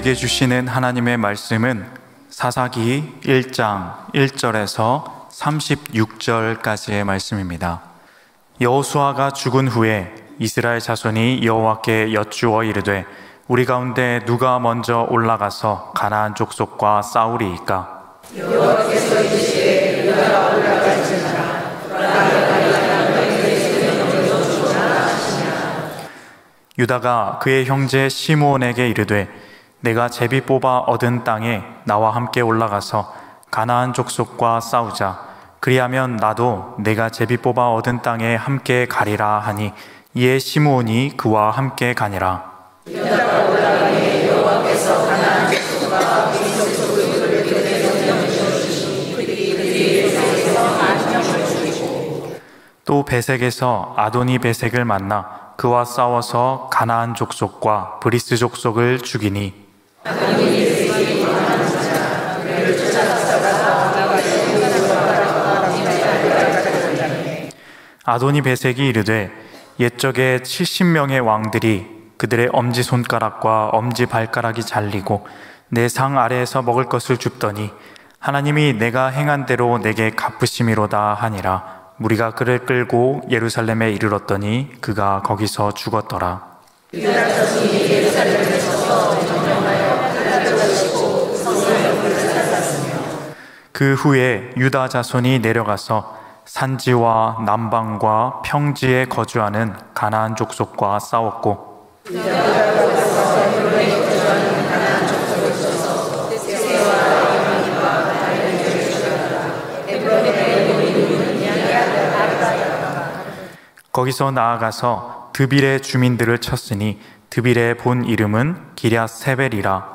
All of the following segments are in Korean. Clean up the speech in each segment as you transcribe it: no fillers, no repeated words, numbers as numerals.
우리에게 주시는 하나님의 말씀은 사사기 1장 1절에서 36절까지의 말씀입니다. 여호수아가 죽은 후에 이스라엘 자손이 여호와께 여쭈어 이르되 우리 가운데 누가 먼저 올라가서 가나안 족속과 싸우리이까? 여호와께서 이르시되 유다가 올라갈지니라. 유다가 그의 형제 시므온에게 이르되 내가 제비 뽑아 얻은 땅에 나와 함께 올라가서 가나안 족속과 싸우자. 그리하면 나도 내가 제비 뽑아 얻은 땅에 함께 가리라 하니 이에 시므온이 그와 함께 가니라. 유다가 올라가니 여호와께서 가나안 족속과 그리 족속을 그들에게 주시니 그들이 베색에서 많은 명을 죽이고 또 베색에서 아도니 베색을 만나 그와 싸워서 가나안 족속과 브리스 족속을 죽이니 아도니 베색이 이르되 옛적에 70명의 왕들이 그들의 엄지손가락과 엄지발가락이 잘리고 내 상 아래에서 먹을 것을 줍더니 하나님이 내가 행한 대로 내게 갚으심이로다 하니라. 무리가 그를 끌고 예루살렘에 이르렀더니 그가 거기서 죽었더라. 유다 자손이 예루살렘에 서서 점령하여 그날을 치고 성읍을 불살랐으며 그 후에 유다 자손이 내려가서 산지와 남방과 평지에 거주하는 가나안 족속과 싸웠고 거기서 나아가서 드빌의 주민들을 쳤으니 드빌의 본 이름은 기럇 세벨이라.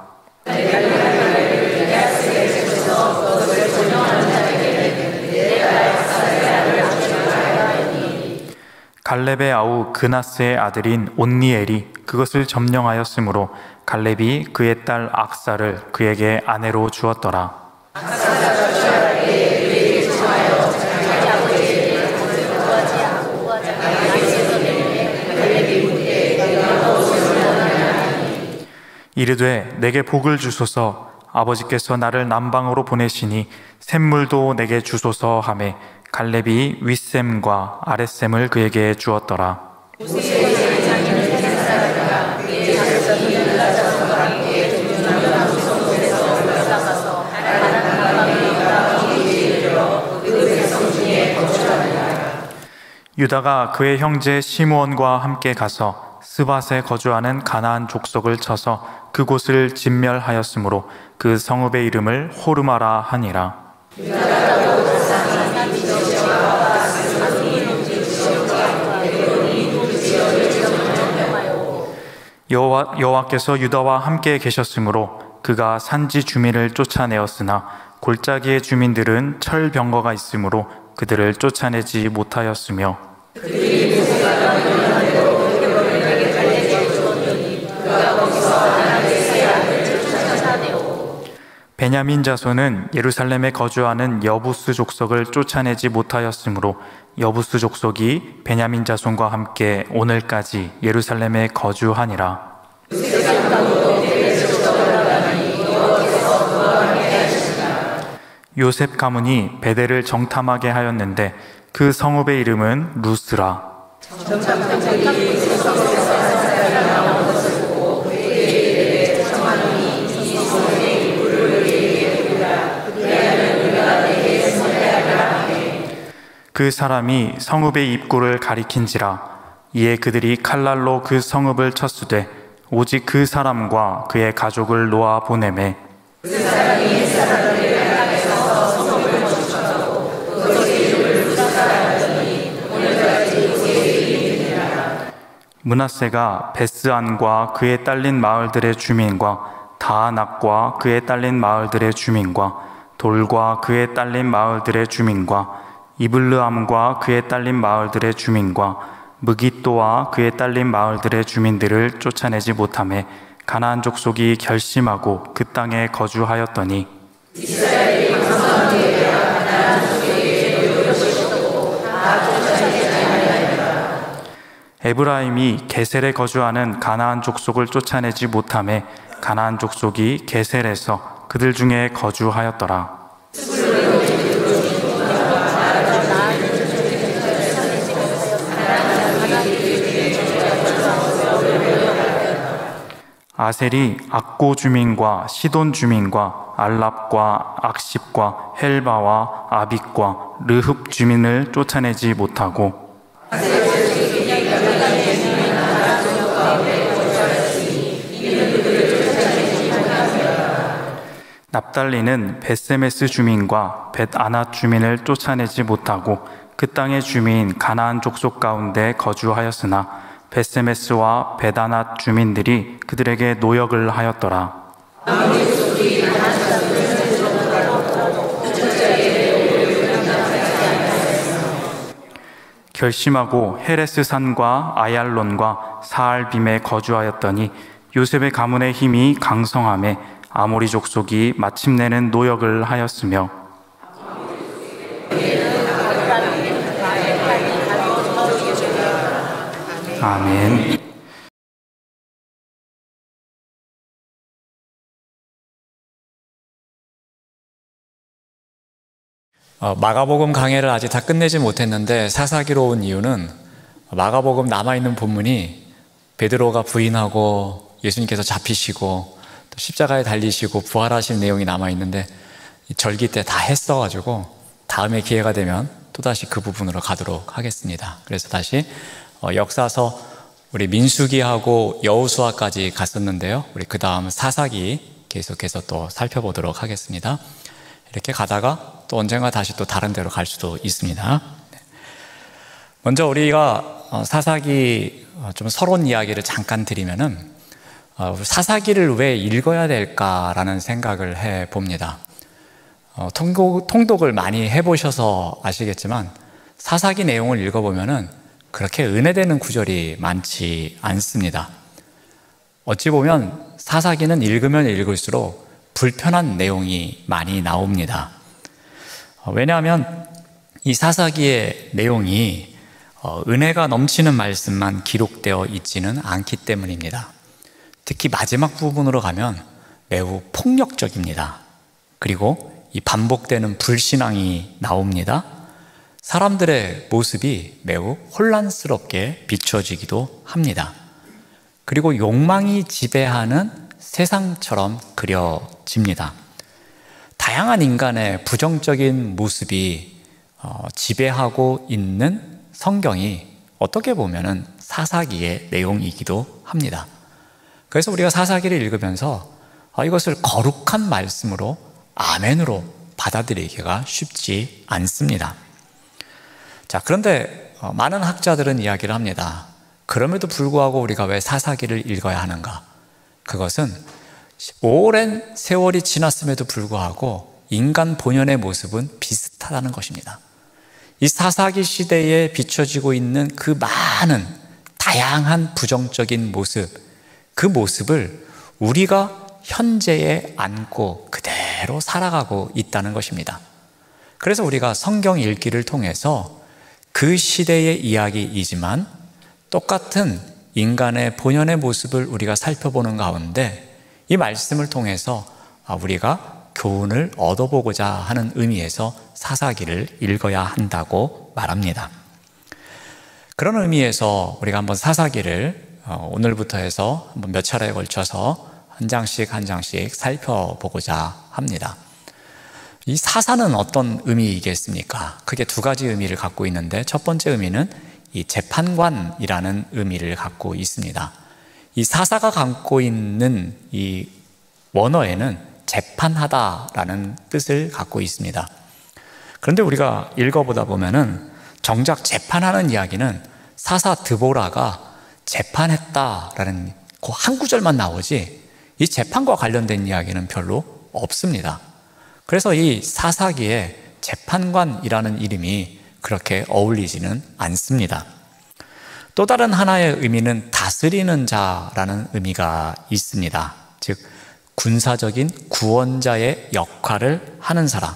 갈렙의 아우 그나스의 아들인 온니엘이 그것을 점령하였으므로 갈렙이 그의 딸 악사를 그에게 아내로 주었더라. 이르되 내게 복을 주소서. 아버지께서 나를 남방으로 보내시니 샘물도 내게 주소서 하매 갈렙이 윗샘과 아랫샘을 그에게 주었더라. 유다가 그의 형제 시므온과 함께 가서 스밧에 거주하는 가나안 족속을 쳐서 그곳을 진멸하였으므로 그 성읍의 이름을 호르마라 하니라. 여호와께서 유다와 함께 계셨으므로 그가 산지 주민을 쫓아내었으나 골짜기의 주민들은 철병거가 있으므로 그들을 쫓아내지 못하였으며 베냐민 자손은 예루살렘에 거주하는 여부스 족속을 쫓아내지 못하였으므로 여부스 족속이 베냐민 자손과 함께 오늘까지 예루살렘에 거주하니라. 요셉 가문이 베델을 정탐하게 하였는데 그 성읍의 이름은 루스라. 그 사람이 성읍의 입구를 가리킨지라. 이에 그들이 칼날로 그 성읍을 쳤으되 오직 그 사람과 그의 가족을 놓아 보내매 므낫세가 베스안과 그에 딸린 마을들의 주민과 다아낙과 그에 딸린 마을들의 주민과 돌과 그에 딸린 마을들의 주민과 이블르암과 그에 딸린 마을들의 주민과 무깃도와 그에 딸린 마을들의 주민들을 쫓아내지 못하매 가나안 족속이 결심하고 그 땅에 거주하였더니 이스라엘이 강성하게 가나안 족속에게 노력하였고 다 쫓아내지 아니하였다. 에브라임이 게셀에 거주하는 가나안 족속을 쫓아내지 못하매 가나안 족속이 게셀에서 그들 중에 거주하였더라. 아셀이 악고 주민과 시돈 주민과 알랍과 악십과 헬바와 아빅과 르흡 주민을 쫓아내지 못하고 납달리는 벳세메스 주민과 벳아낫 주민을 쫓아내지 못하고 그 땅의 주민 가나안 족속 가운데 거주하였으나 벳세메스와 벳아낫 주민들이 그들에게 노역을 하였더라. 결심하고 헤레스 산과 아얄론과 사알빔에 거주하였더니 요셉의 가문의 힘이 강성함에 아모리 족속이 마침내는 노역을 하였으며 아멘. 마가복음 강해를 아직 다 끝내지 못했는데 사사기로 온 이유는 마가복음 남아있는 본문이 베드로가 부인하고 예수님께서 잡히시고 또 십자가에 달리시고 부활하신 내용이 남아있는데 절기 때 다 했어가지고 다음에 기회가 되면 또다시 그 부분으로 가도록 하겠습니다. 그래서 다시 역사서 우리 민수기하고 여호수아까지 갔었는데요. 우리 그 다음 사사기 계속해서 또 살펴보도록 하겠습니다. 이렇게 가다가 또 언젠가 다시 또 다른 데로 갈 수도 있습니다. 먼저 우리가 사사기 좀 서론 이야기를 잠깐 드리면은 사사기를 왜 읽어야 될까라는 생각을 해봅니다. 통독을 많이 해보셔서 아시겠지만 사사기 내용을 읽어보면은 그렇게 은혜되는 구절이 많지 않습니다. 어찌 보면 사사기는 읽으면 읽을수록 불편한 내용이 많이 나옵니다. 왜냐하면 이 사사기의 내용이 은혜가 넘치는 말씀만 기록되어 있지는 않기 때문입니다. 특히 마지막 부분으로 가면 매우 폭력적입니다. 그리고 이 반복되는 불신앙이 나옵니다. 사람들의 모습이 매우 혼란스럽게 비춰지기도 합니다. 그리고 욕망이 지배하는 세상처럼 그려집니다. 다양한 인간의 부정적인 모습이 지배하고 있는 성경이 어떻게 보면은 사사기의 내용이기도 합니다. 그래서 우리가 사사기를 읽으면서 이것을 거룩한 말씀으로 아멘으로 받아들이기가 쉽지 않습니다. 자, 그런데 많은 학자들은 이야기를 합니다. 그럼에도 불구하고 우리가 왜 사사기를 읽어야 하는가? 그것은 오랜 세월이 지났음에도 불구하고 인간 본연의 모습은 비슷하다는 것입니다. 이 사사기 시대에 비춰지고 있는 그 많은 다양한 부정적인 모습, 그 모습을 우리가 현재에 안고 그대로 살아가고 있다는 것입니다. 그래서 우리가 성경 읽기를 통해서 그 시대의 이야기이지만 똑같은 인간의 본연의 모습을 우리가 살펴보는 가운데 이 말씀을 통해서 우리가 교훈을 얻어보고자 하는 의미에서 사사기를 읽어야 한다고 말합니다. 그런 의미에서 우리가 한번 사사기를 오늘부터 해서 한번 몇 차례에 걸쳐서 한 장씩 한 장씩 살펴보고자 합니다. 이 사사는 어떤 의미이겠습니까? 크게 두 가지 의미를 갖고 있는데 첫 번째 의미는 이 재판관이라는 의미를 갖고 있습니다. 이 사사가 갖고 있는 이 원어에는 재판하다라는 뜻을 갖고 있습니다. 그런데 우리가 읽어보다 보면은 정작 재판하는 이야기는 사사 드보라가 재판했다라는 그 한 구절만 나오지 이 재판과 관련된 이야기는 별로 없습니다. 그래서 이 사사기에 재판관이라는 이름이 그렇게 어울리지는 않습니다. 또 다른 하나의 의미는 다스리는 자라는 의미가 있습니다. 즉 군사적인 구원자의 역할을 하는 사람,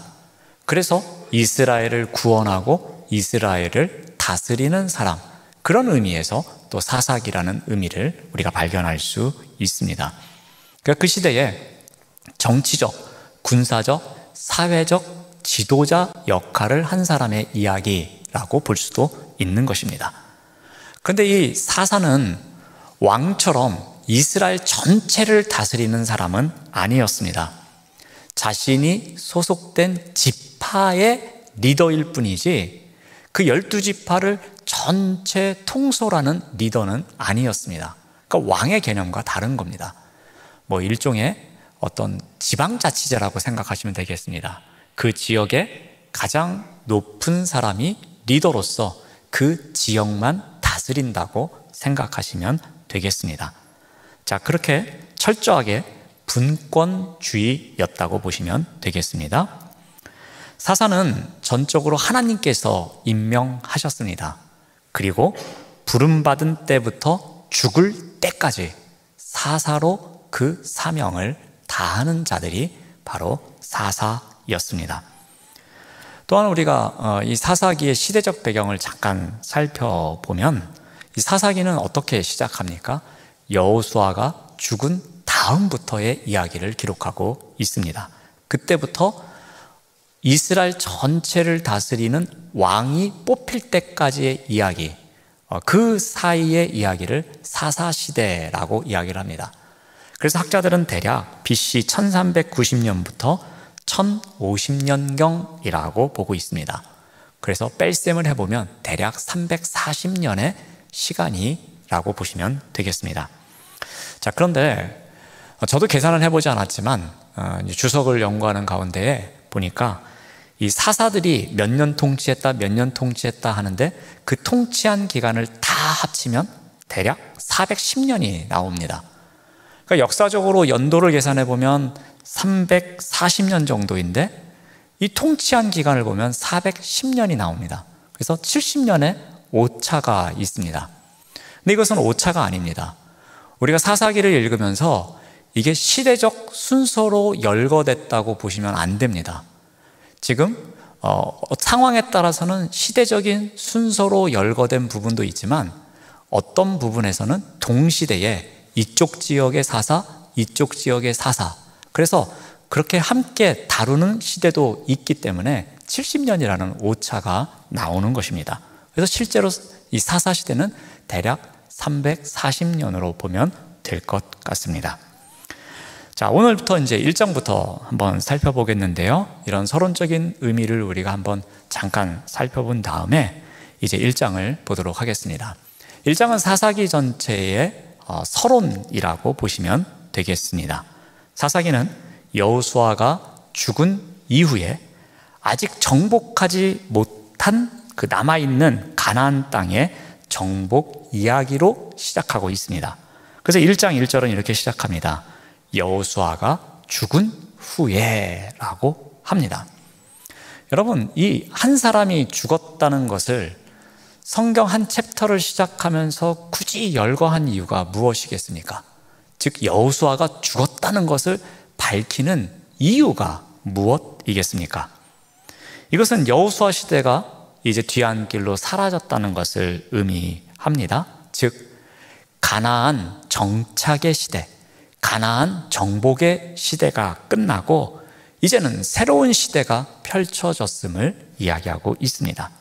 그래서 이스라엘을 구원하고 이스라엘을 다스리는 사람, 그런 의미에서 또 사사기라는 의미를 우리가 발견할 수 있습니다. 그러니까 그 시대에 정치적, 군사적, 사회적 지도자 역할을 한 사람의 이야기라고 볼 수도 있는 것입니다. 그런데 이 사사는 왕처럼 이스라엘 전체를 다스리는 사람은 아니었습니다. 자신이 소속된 지파의 리더일 뿐이지 그 12지파를 전체 통솔하는 리더는 아니었습니다. 그러니까 왕의 개념과 다른 겁니다. 뭐 일종의 어떤 지방자치제라고 생각하시면 되겠습니다. 그 지역의 가장 높은 사람이 리더로서 그 지역만 다스린다고 생각하시면 되겠습니다. 자, 그렇게 철저하게 분권주의였다고 보시면 되겠습니다. 사사는 전적으로 하나님께서 임명하셨습니다. 그리고 부름받은 때부터 죽을 때까지 사사로 그 사명을 다하는 자들이 바로 사사였습니다. 또한 우리가 이 사사기의 시대적 배경을 잠깐 살펴보면 이 사사기는 어떻게 시작합니까? 여호수아가 죽은 다음부터의 이야기를 기록하고 있습니다. 그때부터 이스라엘 전체를 다스리는 왕이 뽑힐 때까지의 이야기, 그 사이의 이야기를 사사시대라고 이야기를 합니다. 그래서 학자들은 대략 BC 1390년부터 1050년경이라고 보고 있습니다. 그래서 뺄셈을 해보면 대략 340년의 시간이라고 보시면 되겠습니다. 자, 그런데 저도 계산을 해보지 않았지만 주석을 연구하는 가운데에 보니까 이 사사들이 몇 년 통치했다, 몇 년 통치했다 하는데 그 통치한 기간을 다 합치면 대략 410년이 나옵니다. 그러니까 역사적으로 연도를 계산해 보면 340년 정도인데 이 통치한 기간을 보면 410년이 나옵니다. 그래서 70년의 오차가 있습니다. 근데 이것은 오차가 아닙니다. 우리가 사사기를 읽으면서 이게 시대적 순서로 열거됐다고 보시면 안 됩니다. 지금 상황에 따라서는 시대적인 순서로 열거된 부분도 있지만 어떤 부분에서는 동시대에 이쪽 지역의 사사, 이쪽 지역의 사사, 그래서 그렇게 함께 다루는 시대도 있기 때문에 70년이라는 오차가 나오는 것입니다. 그래서 실제로 이 사사 시대는 대략 340년으로 보면 될 것 같습니다. 자, 오늘부터 이제 1장부터 한번 살펴보겠는데요. 이런 서론적인 의미를 우리가 한번 잠깐 살펴본 다음에 이제 1장을 보도록 하겠습니다. 1장은 사사기 전체의 서론이라고 보시면 되겠습니다. 사사기는 여호수아가 죽은 이후에 아직 정복하지 못한 그 남아있는 가나안 땅의 정복 이야기로 시작하고 있습니다. 그래서 1장 1절은 이렇게 시작합니다. 여호수아가 죽은 후에 라고 합니다. 여러분, 이 한 사람이 죽었다는 것을 성경 한 챕터를 시작하면서 굳이 열거한 이유가 무엇이겠습니까? 즉 여호수아가 죽었다는 것을 밝히는 이유가 무엇이겠습니까? 이것은 여호수아 시대가 이제 뒤안길로 사라졌다는 것을 의미합니다. 즉 가나안 정착의 시대, 가나안 정복의 시대가 끝나고 이제는 새로운 시대가 펼쳐졌음을 이야기하고 있습니다.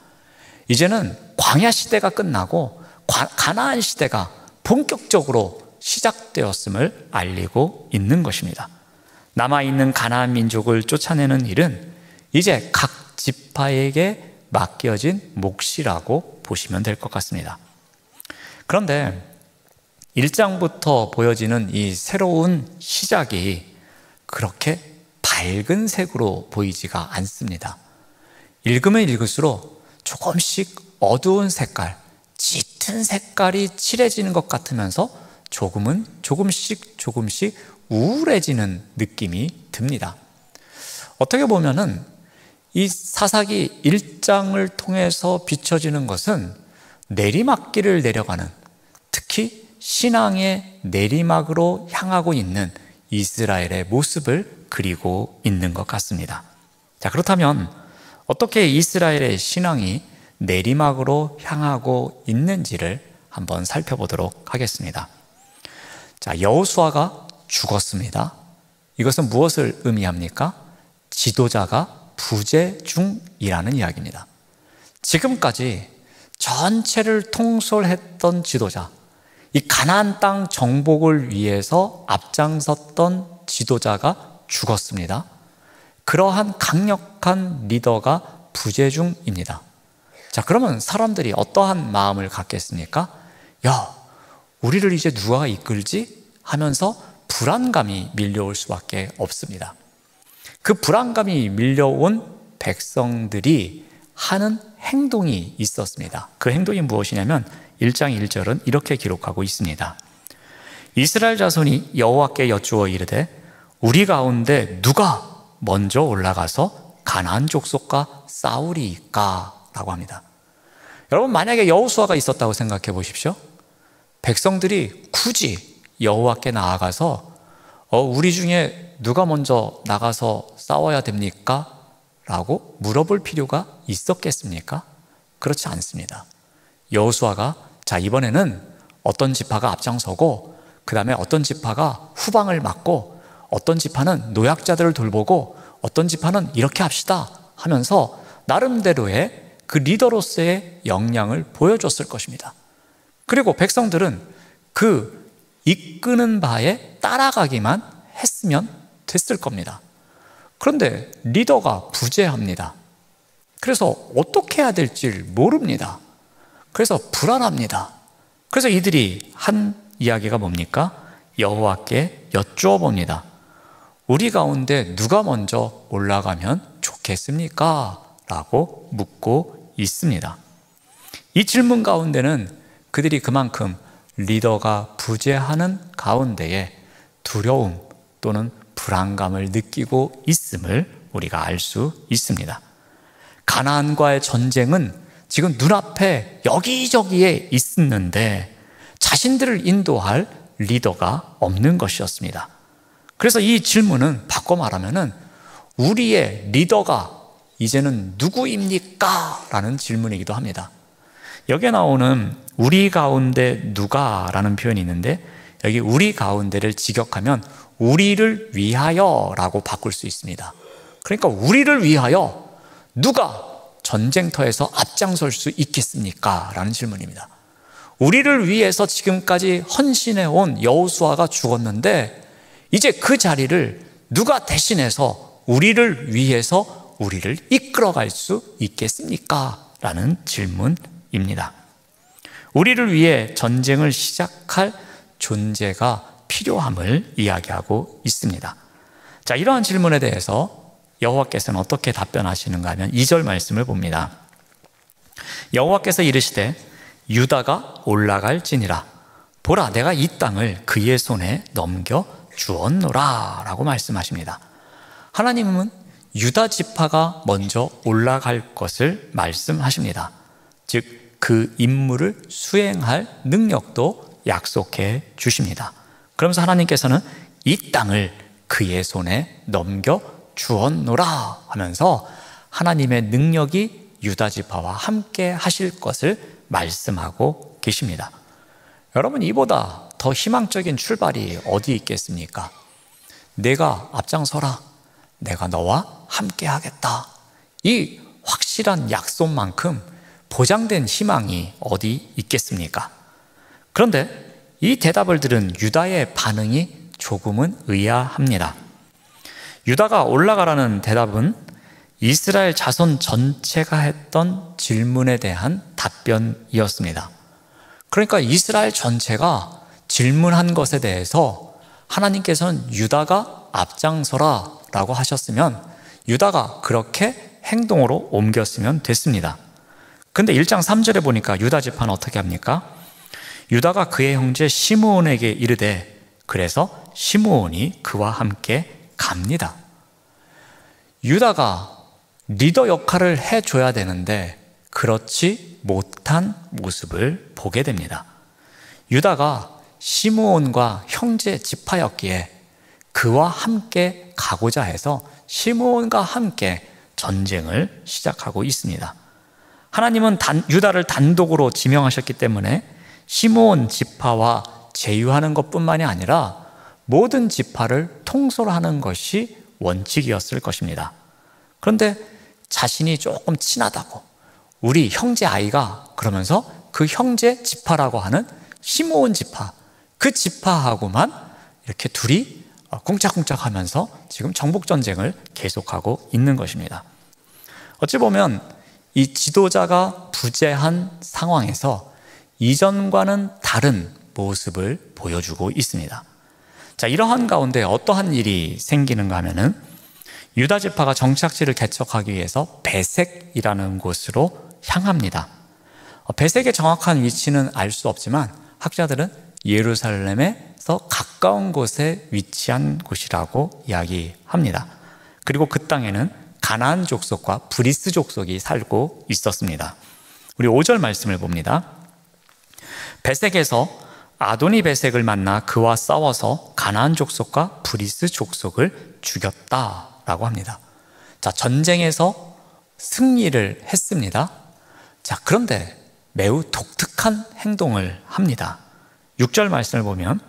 이제는 광야 시대가 끝나고 가나안 시대가 본격적으로 시작되었음을 알리고 있는 것입니다. 남아있는 가나안 민족을 쫓아내는 일은 이제 각 지파에게 맡겨진 몫이라고 보시면 될 것 같습니다. 그런데 1장부터 보여지는 이 새로운 시작이 그렇게 밝은 색으로 보이지가 않습니다. 읽으면 읽을수록 조금씩 어두운 색깔, 짙은 색깔이 칠해지는 것 같으면서 조금씩 우울해지는 느낌이 듭니다. 어떻게 보면은 이 사사기 1장을 통해서 비춰지는 것은 내리막길을 내려가는, 특히 신앙의 내리막으로 향하고 있는 이스라엘의 모습을 그리고 있는 것 같습니다. 자, 그렇다면 어떻게 이스라엘의 신앙이 내리막으로 향하고 있는지를 한번 살펴보도록 하겠습니다. 자, 여호수아가 죽었습니다. 이것은 무엇을 의미합니까? 지도자가 부재 중이라는 이야기입니다. 지금까지 전체를 통솔했던 지도자, 이 가나안 땅 정복을 위해서 앞장섰던 지도자가 죽었습니다. 그러한 강력한 리더가 부재 중입니다. 자, 그러면 사람들이 어떠한 마음을 갖겠습니까? 야, 우리를 이제 누가 이끌지? 하면서 불안감이 밀려올 수밖에 없습니다. 그 불안감이 밀려온 백성들이 하는 행동이 있었습니다. 그 행동이 무엇이냐면 1장 1절은 이렇게 기록하고 있습니다. 이스라엘 자손이 여호와께 여쭈어 이르되 우리 가운데 누가 먼저 올라가서 가나안 족속과 싸우리이까? 라고 합니다. 여러분, 만약에 여호수아가 있었다고 생각해 보십시오. 백성들이 굳이 여호와께 나아가서 우리 중에 누가 먼저 나가서 싸워야 됩니까? 라고 물어볼 필요가 있었겠습니까? 그렇지 않습니다. 여호수아가 자, 이번에는 어떤 지파가 앞장서고 그 다음에 어떤 지파가 후방을 막고 어떤 지파는 노약자들을 돌보고 어떤 지파는 이렇게 합시다 하면서 나름대로의 그 리더로서의 역량을 보여줬을 것입니다. 그리고 백성들은 그 이끄는 바에 따라가기만 했으면 됐을 겁니다. 그런데 리더가 부재합니다. 그래서 어떻게 해야 될지 모릅니다. 그래서 불안합니다. 그래서 이들이 한 이야기가 뭡니까? 여호와께 여쭈어 봅니다. 우리 가운데 누가 먼저 올라가면 좋겠습니까? 라고 묻고 있습니다. 이 질문 가운데는 그들이 그만큼 리더가 부재하는 가운데에 두려움 또는 불안감을 느끼고 있음을 우리가 알 수 있습니다. 가나안과의 전쟁은 지금 눈앞에 여기저기에 있었는데 자신들을 인도할 리더가 없는 것이었습니다. 그래서 이 질문은 바꿔 말하면은 우리의 리더가 이제는 누구입니까? 라는 질문이기도 합니다. 여기에 나오는 우리 가운데 누가 라는 표현이 있는데 여기 우리 가운데를 직역하면 우리를 위하여 라고 바꿀 수 있습니다. 그러니까 우리를 위하여 누가 전쟁터에서 앞장설 수 있겠습니까? 라는 질문입니다. 우리를 위해서 지금까지 헌신해온 여호수아가 죽었는데 이제 그 자리를 누가 대신해서 우리를 위해서 우리를 이끌어갈 수 있겠습니까? 라는 질문입니다. 우리를 위해 전쟁을 시작할 존재가 필요함을 이야기하고 있습니다. 자, 이러한 질문에 대해서 여호와께서는 어떻게 답변하시는가 하면 2절 말씀을 봅니다. 여호와께서 이르시되 유다가 올라갈지니라 보라 내가 이 땅을 그의 손에 넘겨 주었노라 라고 말씀하십니다. 하나님은 유다 지파가 먼저 올라갈 것을 말씀하십니다. 즉 그 임무를 수행할 능력도 약속해 주십니다. 그러면서 하나님께서는 이 땅을 그의 손에 넘겨 주었노라 하면서 하나님의 능력이 유다 지파와 함께 하실 것을 말씀하고 계십니다. 여러분, 이보다 더 희망적인 출발이 어디 있겠습니까? 내가 앞장서라. 내가 너와 함께 하겠다. 이 확실한 약속만큼 보장된 희망이 어디 있겠습니까? 그런데 이 대답을 들은 유다의 반응이 조금은 의아합니다. 유다가 올라가라는 대답은 이스라엘 자손 전체가 했던 질문에 대한 답변이었습니다. 그러니까 이스라엘 전체가 질문한 것에 대해서 하나님께서는 유다가 앞장서라 라고 하셨으면 유다가 그렇게 행동으로 옮겼으면 됐습니다. 근데 1장 3절에 보니까 유다 지파는 어떻게 합니까? 유다가 그의 형제 시므온에게 이르되 그래서 시므온이 그와 함께 갑니다. 유다가 리더 역할을 해줘야 되는데 그렇지 못한 모습을 보게 됩니다. 유다가 시므온과 형제 지파였기에 그와 함께 가고자 해서 시므온과 함께 전쟁을 시작하고 있습니다. 하나님은 유다를 단독으로 지명하셨기 때문에 시므온 지파와 제휴하는 것뿐만이 아니라 모든 지파를 통솔하는 것이 원칙이었을 것입니다. 그런데 자신이 조금 친하다고, 우리 형제 아이가 그러면서 그 형제 지파라고 하는 시므온 지파, 그 지파하고만 이렇게 둘이 쿵짝쿵짝 하면서 지금 정복전쟁을 계속하고 있는 것입니다. 어찌 보면 이 지도자가 부재한 상황에서 이전과는 다른 모습을 보여주고 있습니다. 자, 이러한 가운데 어떠한 일이 생기는가 하면은 유다 지파가 정착지를 개척하기 위해서 베색이라는 곳으로 향합니다. 베색의 정확한 위치는 알 수 없지만 학자들은 예루살렘에서 가까운 곳에 위치한 곳이라고 이야기합니다. 그리고 그 땅에는 가나안 족속과 브리스 족속이 살고 있었습니다. 우리 5절 말씀을 봅니다. 베색에서 아도니 베색을 만나 그와 싸워서 가나안 족속과 브리스 족속을 죽였다라고 합니다. 자, 전쟁에서 승리를 했습니다. 자, 그런데 매우 독특한 행동을 합니다. 6절 말씀을 보면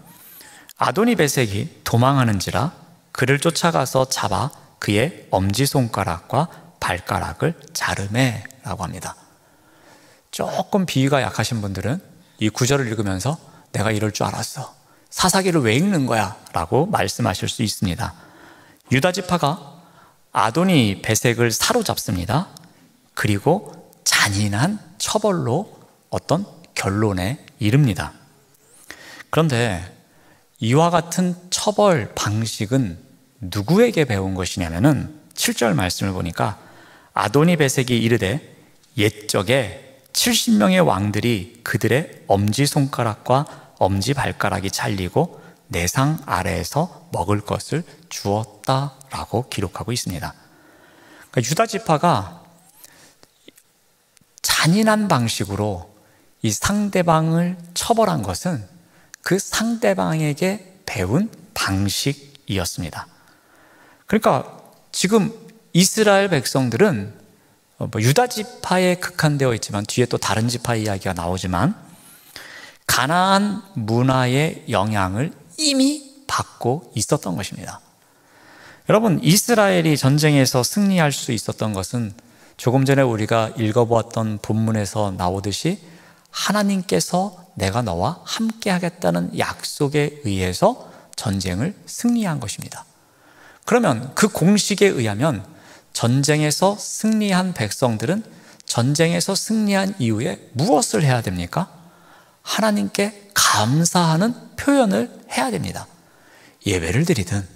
아도니 베색이 도망하는지라 그를 쫓아가서 잡아 그의 엄지손가락과 발가락을 자르매 라고 합니다. 조금 비위가 약하신 분들은 이 구절을 읽으면서 내가 이럴 줄 알았어, 사사기를 왜 읽는 거야? 라고 말씀하실 수 있습니다. 유다 지파가 아도니 베색을 사로잡습니다. 그리고 잔인한 처벌로 어떤 결론에 이릅니다. 그런데 이와 같은 처벌 방식은 누구에게 배운 것이냐면은 7절 말씀을 보니까 아도니 베색이 이르되 옛적에 70명의 왕들이 그들의 엄지손가락과 엄지발가락이 잘리고 내상 아래에서 먹을 것을 주었다라고 기록하고 있습니다. 그러니까 유다 지파가 잔인한 방식으로 이 상대방을 처벌한 것은 그 상대방에게 배운 방식이었습니다. 그러니까 지금 이스라엘 백성들은 유다 지파에 국한되어 있지만 뒤에 또 다른 지파의 이야기가 나오지만 가나안 문화의 영향을 이미 받고 있었던 것입니다. 여러분, 이스라엘이 전쟁에서 승리할 수 있었던 것은 조금 전에 우리가 읽어보았던 본문에서 나오듯이 하나님께서 내가 너와 함께 하겠다는 약속에 의해서 전쟁을 승리한 것입니다. 그러면 그 공식에 의하면 전쟁에서 승리한 백성들은 전쟁에서 승리한 이후에 무엇을 해야 됩니까? 하나님께 감사하는 표현을 해야 됩니다. 예배를 드리든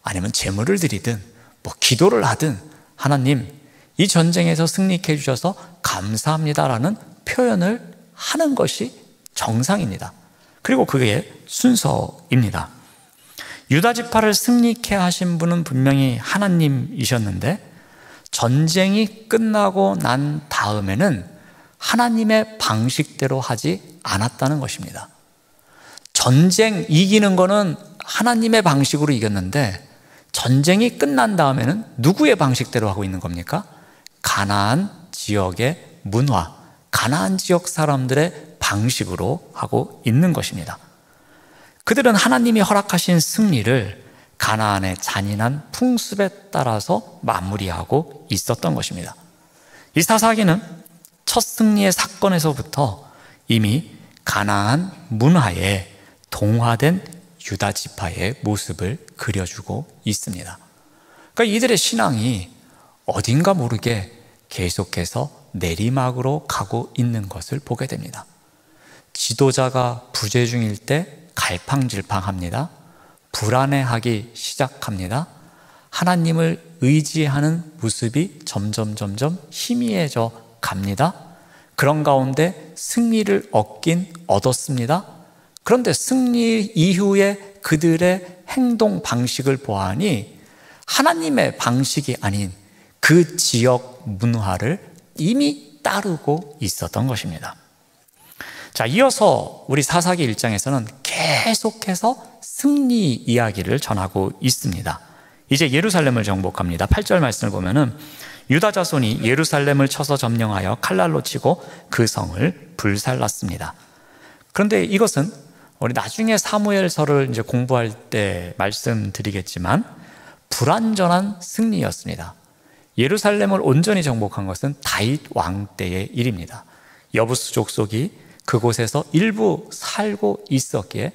아니면 제물을 드리든 기도를 하든 하나님, 이 전쟁에서 승리케 해주셔서 감사합니다라는 표현을 하는 것이 정상입니다. 그리고 그게 순서입니다. 유다 지파를 승리케 하신 분은 분명히 하나님이셨는데 전쟁이 끝나고 난 다음에는 하나님의 방식대로 하지 않았다는 것입니다. 전쟁 이기는 거는 하나님의 방식으로 이겼는데 전쟁이 끝난 다음에는 누구의 방식대로 하고 있는 겁니까? 가나안 지역의 문화, 가나안 지역 사람들의 방식으로 하고 있는 것입니다. 그들은 하나님이 허락하신 승리를 가나안의 잔인한 풍습에 따라서 마무리하고 있었던 것입니다. 이 사사기는 첫 승리의 사건에서부터 이미 가나안 문화에 동화된 유다 지파의 모습을 그려주고 있습니다. 그러니까 이들의 신앙이 어딘가 모르게 계속해서 내리막으로 가고 있는 것을 보게 됩니다. 지도자가 부재 중일 때 갈팡질팡합니다. 불안해하기 시작합니다. 하나님을 의지하는 모습이 점점 희미해져 갑니다. 그런 가운데 승리를 얻었습니다. 그런데 승리 이후에 그들의 행동 방식을 보아하니 하나님의 방식이 아닌 그 지역 문화를 이미 따르고 있었던 것입니다. 자, 이어서 우리 사사기 1장에서는 계속해서 승리 이야기를 전하고 있습니다. 이제 예루살렘을 정복합니다. 8절 말씀을 보면은 유다 자손이 예루살렘을 쳐서 점령하여 칼날로 치고 그 성을 불살랐습니다. 그런데 이것은 우리 나중에 사무엘서를 이제 공부할 때 말씀드리겠지만 불완전한 승리였습니다. 예루살렘을 온전히 정복한 것은 다윗 왕 때의 일입니다. 여부스 족속이 그곳에서 일부 살고 있었기에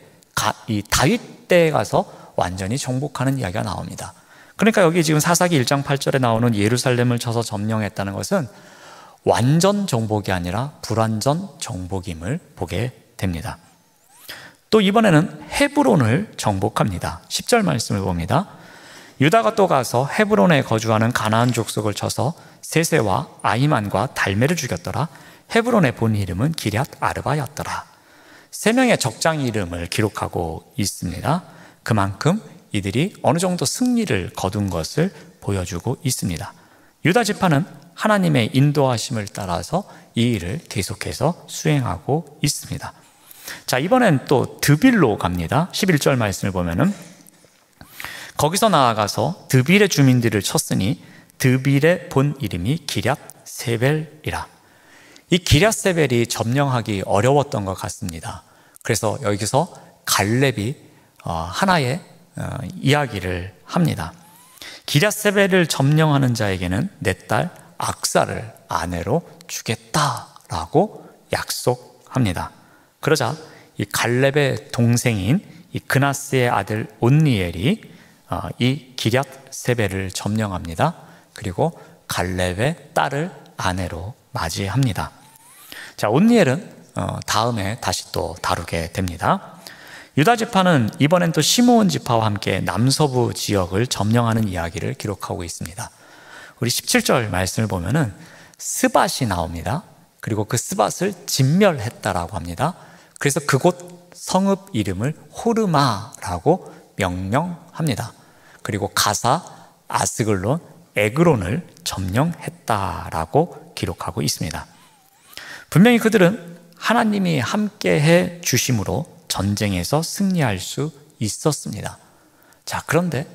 이 다윗 때에 가서 완전히 정복하는 이야기가 나옵니다. 그러니까 여기 지금 사사기 1장 8절에 나오는 예루살렘을 쳐서 점령했다는 것은 완전 정복이 아니라 불완전 정복임을 보게 됩니다. 또 이번에는 헤브론을 정복합니다. 10절 말씀을 봅니다. 유다가 또 가서 헤브론에 거주하는 가나안 족속을 쳐서 세세와 아히만과 달메를 죽였더라. 헤브론의 본 이름은 기럇 아르바였더라. 세 명의 적장 이름을 기록하고 있습니다. 그만큼 이들이 어느 정도 승리를 거둔 것을 보여주고 있습니다. 유다 지파는 하나님의 인도하심을 따라서 이 일을 계속해서 수행하고 있습니다. 자, 이번엔 또 드빌로 갑니다. 11절 말씀을 보면은 거기서 나아가서 드빌의 주민들을 쳤으니 드빌의 본 이름이 기럇 세벨이라. 이 기럇 세벨이 점령하기 어려웠던 것 같습니다. 그래서 여기서 갈렙이 하나의 이야기를 합니다. 기럇 세벨을 점령하는 자에게는 내 딸 악사를 아내로 주겠다라고 약속합니다. 그러자 이 갈렙의 동생인 이 그나스의 아들 온니엘이 이 기럇 세벨을 점령합니다. 그리고 갈렙의 딸을 아내로 맞이합니다. 자, 온니엘은 다음에 다시 또 다루게 됩니다. 유다 지파는 이번엔 또 시므온 지파와 함께 남서부 지역을 점령하는 이야기를 기록하고 있습니다. 우리 17절 말씀을 보면은 스밧이 나옵니다. 그리고 그 스밧을 진멸했다라고 합니다. 그래서 그곳 성읍 이름을 호르마라고 명명합니다. 그리고 가사, 아스글론, 에그론을 점령했다라고 기록하고 있습니다. 분명히 그들은 하나님이 함께해 주심으로 전쟁에서 승리할 수 있었습니다. 자, 그런데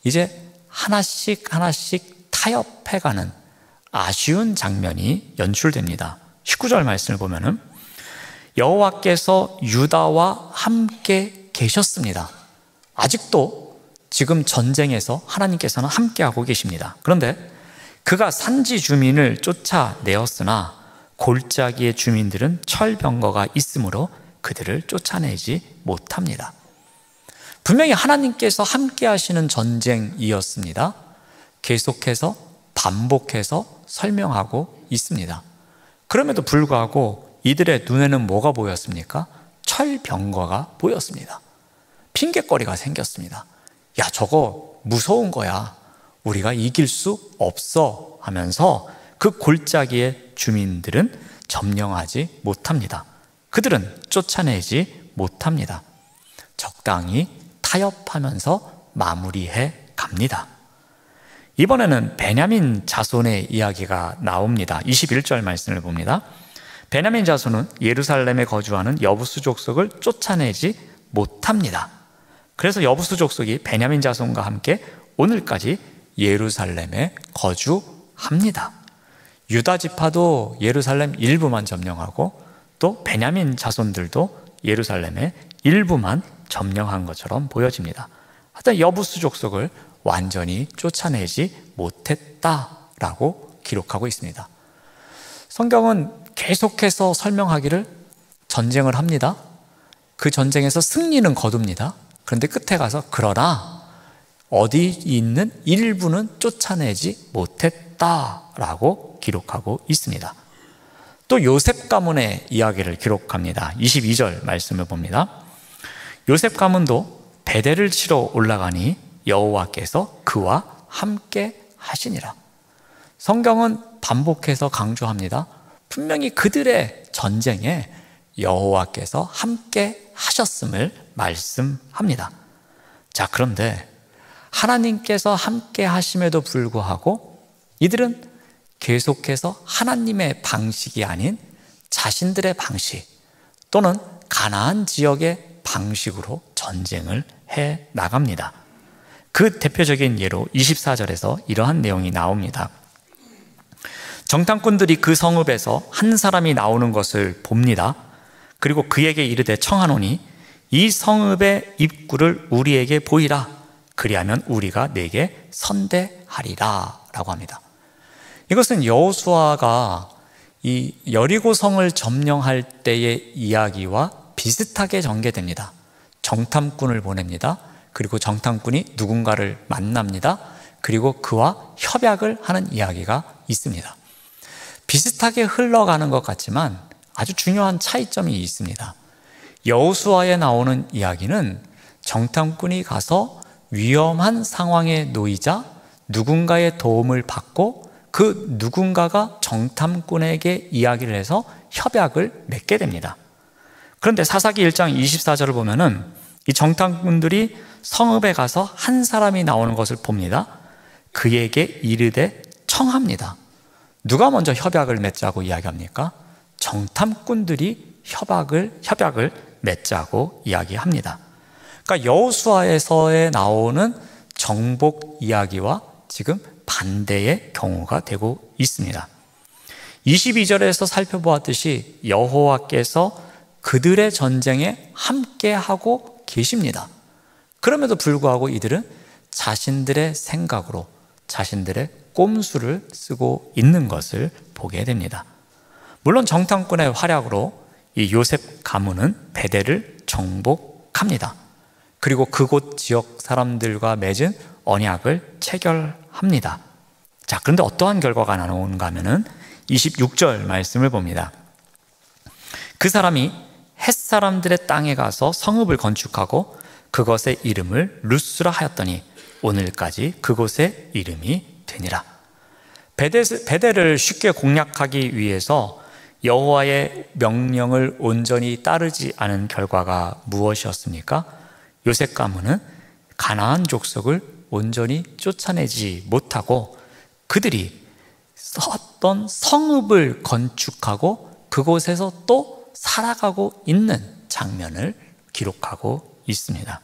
이제 하나씩 하나씩 타협해가는 아쉬운 장면이 연출됩니다. 19절 말씀을 보면은 여호와께서 유다와 함께 계셨습니다. 아직도 지금 전쟁에서 하나님께서는 함께하고 계십니다. 그런데 그가 산지 주민을 쫓아내었으나 골짜기의 주민들은 철병거가 있으므로 그들을 쫓아내지 못합니다. 분명히 하나님께서 함께 하시는 전쟁이었습니다. 계속해서 반복해서 설명하고 있습니다. 그럼에도 불구하고 이들의 눈에는 뭐가 보였습니까? 철병거가 보였습니다. 핑계거리가 생겼습니다. 야, 저거 무서운 거야. 우리가 이길 수 없어 하면서 그 골짜기의 주민들은 점령하지 못합니다. 그들은 쫓아내지 못합니다. 적당히 타협하면서 마무리해 갑니다. 이번에는 베냐민 자손의 이야기가 나옵니다. 21절 말씀을 봅니다. 베냐민 자손은 예루살렘에 거주하는 여부스 족속을 쫓아내지 못합니다. 그래서 여부스 족속이 베냐민 자손과 함께 오늘까지 예루살렘에 거주합니다. 유다 지파도 예루살렘 일부만 점령하고 또 베냐민 자손들도 예루살렘의 일부만 점령한 것처럼 보여집니다. 하여튼 여부스 족속을 완전히 쫓아내지 못했다라고 기록하고 있습니다. 성경은 계속해서 설명하기를 전쟁을 합니다. 그 전쟁에서 승리는 거둡니다. 그런데 끝에 가서 그러나 어디 있는 일부는 쫓아내지 못했다라고 기록하고 있습니다. 또 요셉 가문의 이야기를 기록합니다. 22절 말씀을 봅니다. 요셉 가문도 베델을 치러 올라가니 여호와께서 그와 함께 하시니라. 성경은 반복해서 강조합니다. 분명히 그들의 전쟁에 여호와께서 함께 하셨음을 말씀합니다. 자, 그런데 하나님께서 함께 하심에도 불구하고 이들은 계속해서 하나님의 방식이 아닌 자신들의 방식 또는 가나안 지역의 방식으로 전쟁을 해 나갑니다. 그 대표적인 예로 24절에서 이러한 내용이 나옵니다. 정탐꾼들이 그 성읍에서 한 사람이 나오는 것을 봅니다. 그리고 그에게 이르되 청하노니 이 성읍의 입구를 우리에게 보이라. 그리하면 우리가 네게 선대하리라 라고 합니다. 이것은 여호수아가 이 여리고성을 점령할 때의 이야기와 비슷하게 전개됩니다. 정탐꾼을 보냅니다. 그리고 정탐꾼이 누군가를 만납니다. 그리고 그와 협약을 하는 이야기가 있습니다. 비슷하게 흘러가는 것 같지만 아주 중요한 차이점이 있습니다. 여호수아에 나오는 이야기는 정탐꾼이 가서 위험한 상황에 놓이자 누군가의 도움을 받고 그 누군가가 정탐꾼에게 이야기를 해서 협약을 맺게 됩니다. 그런데 사사기 1장 24절을 보면은 이 정탐꾼들이 성읍에 가서 한 사람이 나오는 것을 봅니다. 그에게 이르되 청합니다. 누가 먼저 협약을 맺자고 이야기합니까? 정탐꾼들이 협약을 맺자고 이야기합니다. 그러니까 여호수아에서에 나오는 정복 이야기와 지금 반대의 경우가 되고 있습니다. 22절에서 살펴보았듯이 여호와께서 그들의 전쟁에 함께하고 계십니다. 그럼에도 불구하고 이들은 자신들의 생각으로 자신들의 꼼수를 쓰고 있는 것을 보게 됩니다. 물론 정탐꾼의 활약으로 이 요셉 가문은 베델을 정복합니다. 그리고 그곳 지역 사람들과 맺은 언약을 체결합니다. 자, 그런데 어떠한 결과가 나오는가 하면은 26절 말씀을 봅니다. 그 사람이 햇사람들의 땅에 가서 성읍을 건축하고 그것의 이름을 루스라 하였더니 오늘까지 그곳의 이름이 되니라. 베델을 쉽게 공략하기 위해서 여호와의 명령을 온전히 따르지 않은 결과가 무엇이었습니까? 요셉 가문은 가나안 족속을 온전히 쫓아내지 못하고 그들이 어떤 성읍을 건축하고 그곳에서 또 살아가고 있는 장면을 기록하고 있습니다.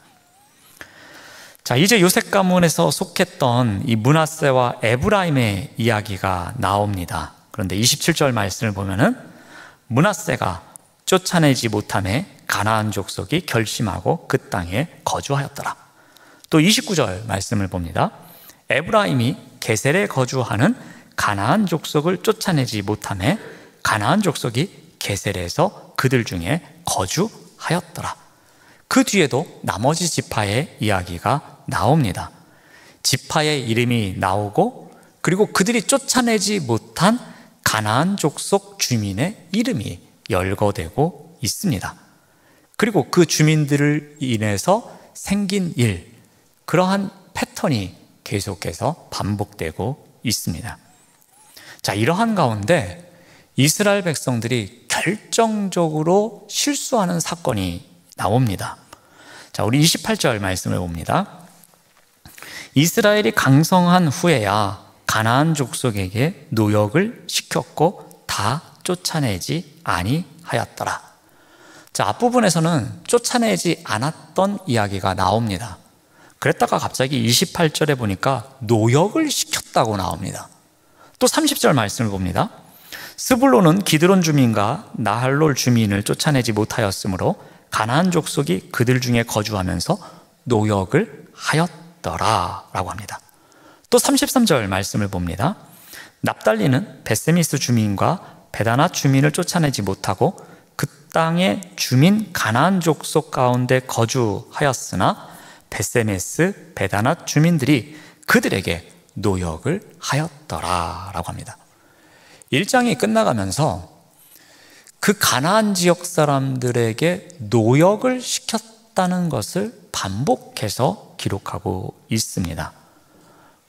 자, 이제 요셉 가문에서 속했던 이 므낫세와 에브라임의 이야기가 나옵니다. 그런데 27절 말씀을 보면은 므낫세가 쫓아내지 못함에 가나안 족속이 결심하고 그 땅에 거주하였더라. 또 29절 말씀을 봅니다. 에브라임이 게셀에 거주하는 가나안 족속을 쫓아내지 못함에 가나안 족속이 게셀에서 그들 중에 거주하였더라. 그 뒤에도 나머지 지파의 이야기가 나옵니다. 지파의 이름이 나오고 그리고 그들이 쫓아내지 못한 가나안 족속 주민의 이름이 열거되고 있습니다. 그리고 그 주민들을 인해서 생긴 일, 그러한 패턴이 계속해서 반복되고 있습니다. 자, 이러한 가운데 이스라엘 백성들이 결정적으로 실수하는 사건이 나옵니다. 자, 우리 28절 말씀을 봅니다. 이스라엘이 강성한 후에야 가나안 족속에게 노역을 시켰고 다 쫓아내지 아니하였더라. 자, 앞부분에서는 쫓아내지 않았던 이야기가 나옵니다. 그랬다가 갑자기 28절에 보니까 노역을 시켰다고 나옵니다. 또 30절 말씀을 봅니다. 스불론은 기드론 주민과 나할롤 주민을 쫓아내지 못하였으므로 가나안 족속이 그들 중에 거주하면서 노역을 하였더라 라고 합니다. 또 33절 말씀을 봅니다. 납달리는 베세미스 주민과 베다낫 주민을 쫓아내지 못하고 그 땅의 주민 가나안 족속 가운데 거주하였으나 베세메스 베다낫 주민들이 그들에게 노역을 하였더라 라고 합니다. 1장이 끝나가면서 그 가나안 지역 사람들에게 노역을 시켰다는 것을 반복해서 기록하고 있습니다.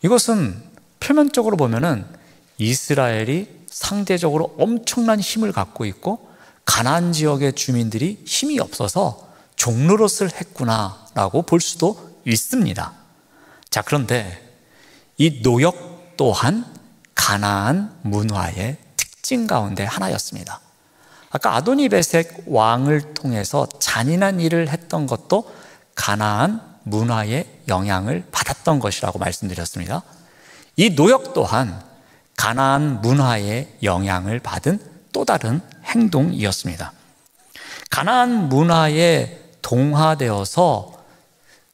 이것은 표면적으로 보면은 이스라엘이 상대적으로 엄청난 힘을 갖고 있고 가나안 지역의 주민들이 힘이 없어서 종노릇을 했구나라고 볼 수도 있습니다. 자, 그런데 이 노역 또한 가나안 문화의 특징 가운데 하나였습니다. 아까 아도니베색 왕을 통해서 잔인한 일을 했던 것도 가나안 문화의 영향을 받았던 것이라고 말씀드렸습니다. 이 노역 또한 가나안 문화의 영향을 받은 또 다른 행동이었습니다. 가나안 문화의 동화되어서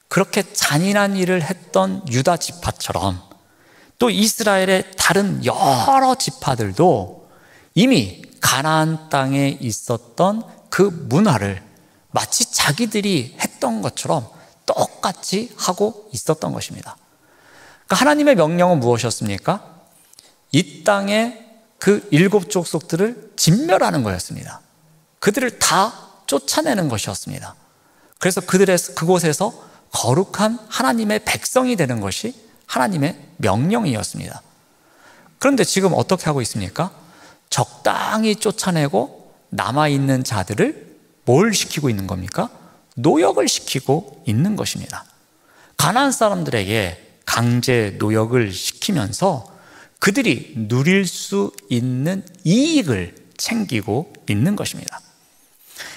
그렇게 잔인한 일을 했던 유다 지파처럼 또 이스라엘의 다른 여러 지파들도 이미 가나안 땅에 있었던 그 문화를 마치 자기들이 했던 것처럼 똑같이 하고 있었던 것입니다. 그러니까 하나님의 명령은 무엇이었습니까? 이 땅의 그 7 족속들을 진멸하는 거였습니다. 그들을 다 쫓아내는 것이었습니다. 그래서 그곳에서 거룩한 하나님의 백성이 되는 것이 하나님의 명령이었습니다. 그런데 지금 어떻게 하고 있습니까? 적당히 쫓아내고 남아있는 자들을 뭘 시키고 있는 겁니까? 노역을 시키고 있는 것입니다. 가나안 사람들에게 강제 노역을 시키면서 그들이 누릴 수 있는 이익을 챙기고 있는 것입니다.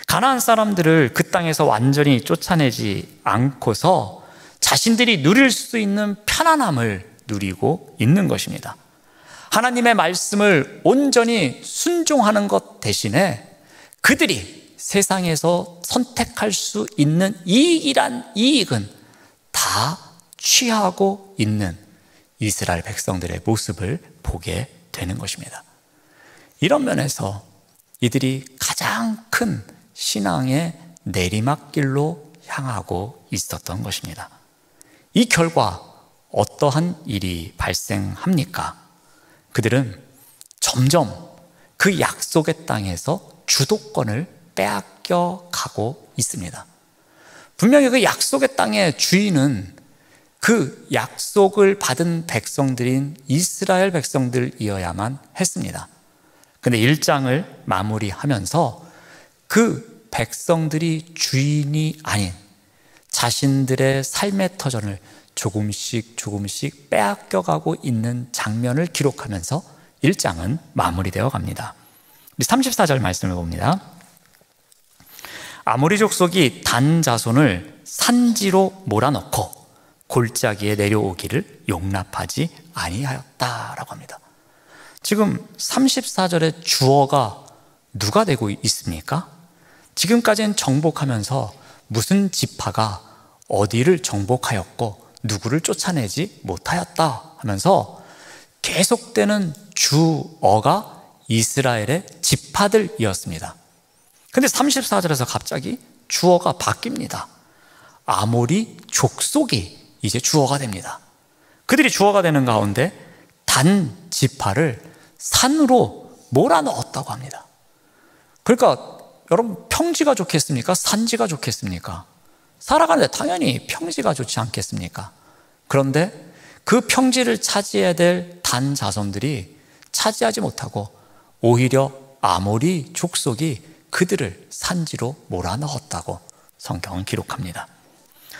가나안 사람들을 그 땅에서 완전히 쫓아내지 않고서 자신들이 누릴 수 있는 편안함을 누리고 있는 것입니다. 하나님의 말씀을 온전히 순종하는 것 대신에 그들이 세상에서 선택할 수 있는 이익이란 이익은 다 취하고 있는 이스라엘 백성들의 모습을 보게 되는 것입니다. 이런 면에서 이들이 가장 큰 신앙의 내리막길로 향하고 있었던 것입니다. 이 결과 어떠한 일이 발생합니까? 그들은 점점 그 약속의 땅에서 주도권을 빼앗겨 가고 있습니다. 분명히 그 약속의 땅의 주인은 그 약속을 받은 백성들인 이스라엘 백성들이어야만 했습니다. 근데 1장을 마무리하면서 그 백성들이 주인이 아닌 자신들의 삶의 터전을 조금씩 빼앗겨가고 있는 장면을 기록하면서 1장은 마무리되어 갑니다. 우리 34절 말씀을 봅니다. 아모리 족속이 단 자손을 산지로 몰아넣고 골짜기에 내려오기를 용납하지 아니하였다라고 합니다. 지금 34절의 주어가 누가 되고 있습니까? 지금까지는 정복하면서 무슨 지파가 어디를 정복하였고 누구를 쫓아내지 못하였다 하면서 계속되는 주어가 이스라엘의 지파들이었습니다. 근데 34절에서 갑자기 주어가 바뀝니다. 아모리 족속이 이제 주어가 됩니다. 그들이 주어가 되는 가운데 단 지파를 산으로 몰아넣었다고 합니다. 그러니까 여러분, 평지가 좋겠습니까? 산지가 좋겠습니까? 살아가는데 당연히 평지가 좋지 않겠습니까? 그런데 그 평지를 차지해야 될 단 자손들이 차지하지 못하고 오히려 아모리 족속이 그들을 산지로 몰아넣었다고 성경은 기록합니다.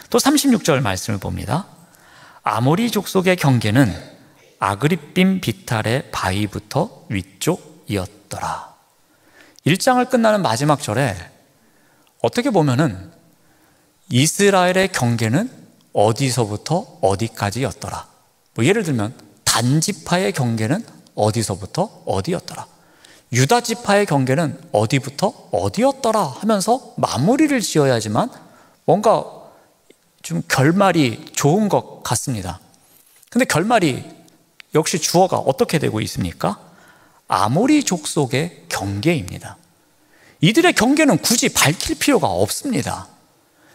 또 36절 말씀을 봅니다. 아모리 족속의 경계는 아그리빔 비탈의 바위부터 위쪽이었더라. 1장을 끝나는 마지막 절에 어떻게 보면은 이스라엘의 경계는 어디서부터 어디까지였더라. 예를 들면 단지파의 경계는 어디서부터 어디였더라. 유다 지파의 경계는 어디부터 어디였더라 하면서 마무리를 지어야지만 뭔가 좀 결말이 좋은 것 같습니다. 근데 결말이 역시 주어가 어떻게 되고 있습니까? 아모리 족속의 경계입니다. 이들의 경계는 굳이 밝힐 필요가 없습니다.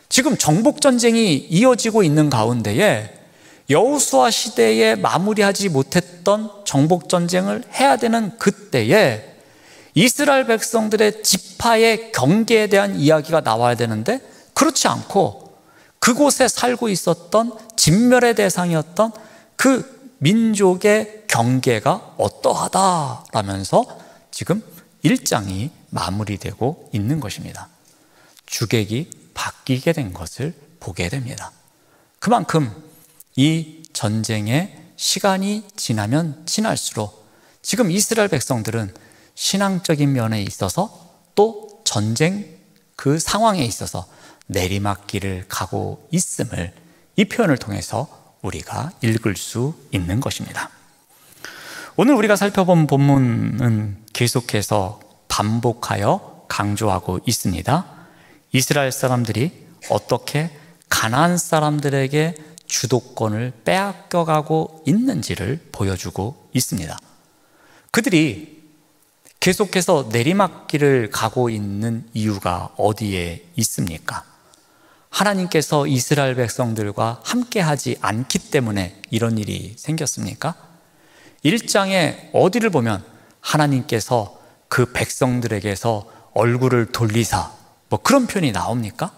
지금 정복전쟁이 이어지고 있는 가운데에 여호수아 시대에 마무리하지 못했던 정복전쟁을 해야 되는 그때에 이스라엘 백성들의 지파의 경계에 대한 이야기가 나와야 되는데 그렇지 않고 그곳에 살고 있었던 진멸의 대상이었던 그 민족의 경계가 어떠하다라면서 지금 1장이 마무리되고 있는 것입니다. 주객이 바뀌게 된 것을 보게 됩니다. 그만큼 이 전쟁의 시간이 지나면 지날수록 지금 이스라엘 백성들은 신앙적인 면에 있어서 또 전쟁 그 상황에 있어서 내리막길을 가고 있음을 이 표현을 통해서 우리가 읽을 수 있는 것입니다. 오늘 우리가 살펴본 본문은 계속해서 반복하여 강조하고 있습니다. 이스라엘 사람들이 어떻게 가나안 사람들에게 주도권을 빼앗겨가고 있는지를 보여주고 있습니다. 그들이 계속해서 내리막길을 가고 있는 이유가 어디에 있습니까? 하나님께서 이스라엘 백성들과 함께하지 않기 때문에 이런 일이 생겼습니까? 1장에 어디를 보면 하나님께서 그 백성들에게서 얼굴을 돌리사 그런 표현이 나옵니까?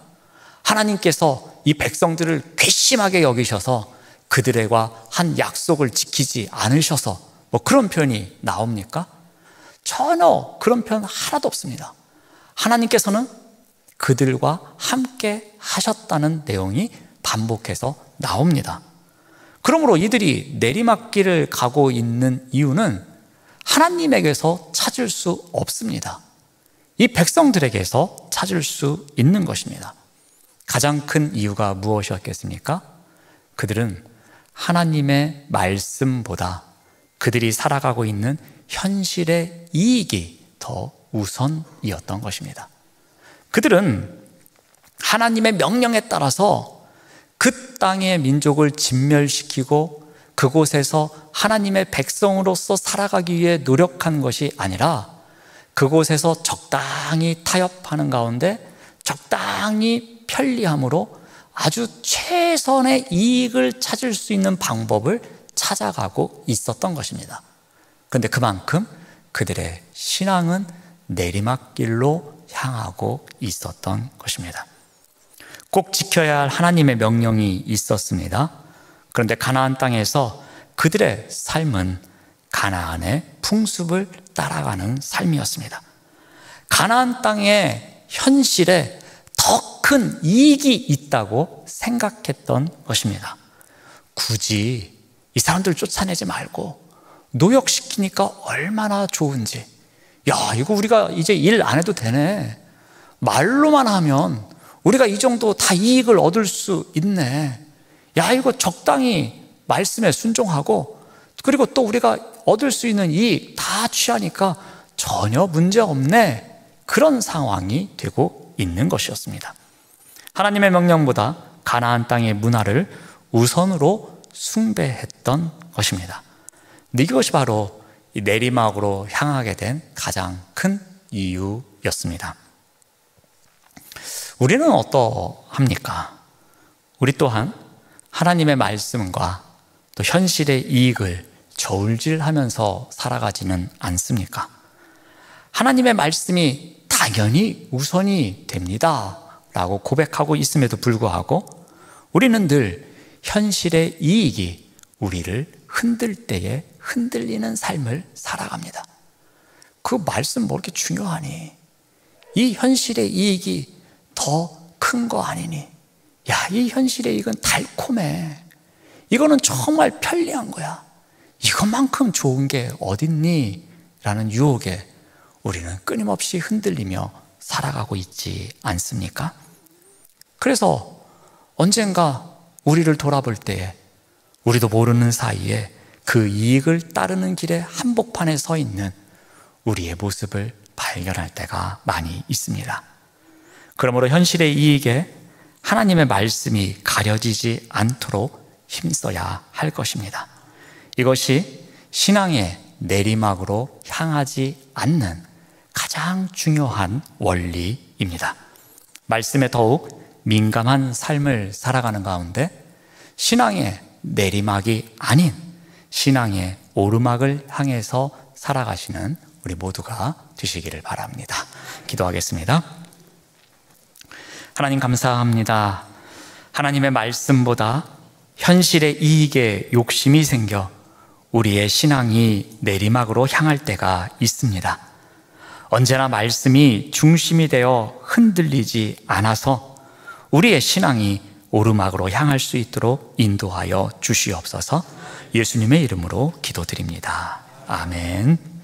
하나님께서 이 백성들을 괘씸하게 여기셔서 그들과 한 약속을 지키지 않으셔서 그런 표현이 나옵니까? 전혀 그런 표현 하나도 없습니다. 하나님께서는 그들과 함께 하셨다는 내용이 반복해서 나옵니다. 그러므로 이들이 내리막길을 가고 있는 이유는 하나님에게서 찾을 수 없습니다. 이 백성들에게서 찾을 수 있는 것입니다. 가장 큰 이유가 무엇이었겠습니까? 그들은 하나님의 말씀보다 그들이 살아가고 있는 현실의 이익이 더 우선이었던 것입니다. 그들은 하나님의 명령에 따라서 그 땅의 민족을 진멸시키고 그곳에서 하나님의 백성으로서 살아가기 위해 노력한 것이 아니라 그곳에서 적당히 타협하는 가운데 적당히 편리함으로 아주 최선의 이익을 찾을 수 있는 방법을 찾아가고 있었던 것입니다. 그런데 그만큼 그들의 신앙은 내리막길로 향하고 있었던 것입니다. 꼭 지켜야 할 하나님의 명령이 있었습니다. 그런데 가나안 땅에서 그들의 삶은 가나안의 풍습을 따라가는 삶이었습니다. 가나안 땅의 현실에 더 큰 이익이 있다고 생각했던 것입니다. 굳이 이 사람들 쫓아내지 말고 노역시키니까 얼마나 좋은지, 야, 이거 우리가 이제 일 안 해도 되네, 말로만 하면 우리가 이 정도 다 이익을 얻을 수 있네, 야, 이거 적당히 말씀에 순종하고 그리고 또 우리가 얻을 수 있는 이익 다 취하니까 전혀 문제 없네, 그런 상황이 되고 있는 것이었습니다. 하나님의 명령보다 가나안 땅의 문화를 우선으로 숭배했던 것입니다. 이것이 바로 내리막으로 향하게 된 가장 큰 이유였습니다. 우리는 어떠합니까? 우리 또한 하나님의 말씀과 또 현실의 이익을 저울질하면서 살아가지는 않습니까? 하나님의 말씀이 당연히 우선이 됩니다 라고 고백하고 있음에도 불구하고 우리는 늘 현실의 이익이 우리를 흔들 때에 흔들리는 삶을 살아갑니다. 그 말씀 뭐 이렇게 중요하니? 이 현실의 이익이 더 큰 거 아니니? 야, 이 현실의 이익은 달콤해. 이거는 정말 편리한 거야. 이것만큼 좋은 게 어딨니? 라는 유혹에 우리는 끊임없이 흔들리며 살아가고 있지 않습니까? 그래서 언젠가 우리를 돌아볼 때에 우리도 모르는 사이에 그 이익을 따르는 길의 한복판에 서 있는 우리의 모습을 발견할 때가 많이 있습니다. 그러므로 현실의 이익에 하나님의 말씀이 가려지지 않도록 힘써야 할 것입니다. 이것이 신앙의 내리막으로 향하지 않는 가장 중요한 원리입니다. 말씀에 더욱 민감한 삶을 살아가는 가운데 신앙의 내리막이 아닌 신앙의 오르막을 향해서 살아가시는 우리 모두가 되시기를 바랍니다. 기도하겠습니다. 하나님 감사합니다. 하나님의 말씀보다 현실의 이익에 욕심이 생겨 우리의 신앙이 내리막으로 향할 때가 있습니다. 언제나 말씀이 중심이 되어 흔들리지 않아서 우리의 신앙이 오르막으로 향할 수 있도록 인도하여 주시옵소서. 예수님의 이름으로 기도드립니다. 아멘.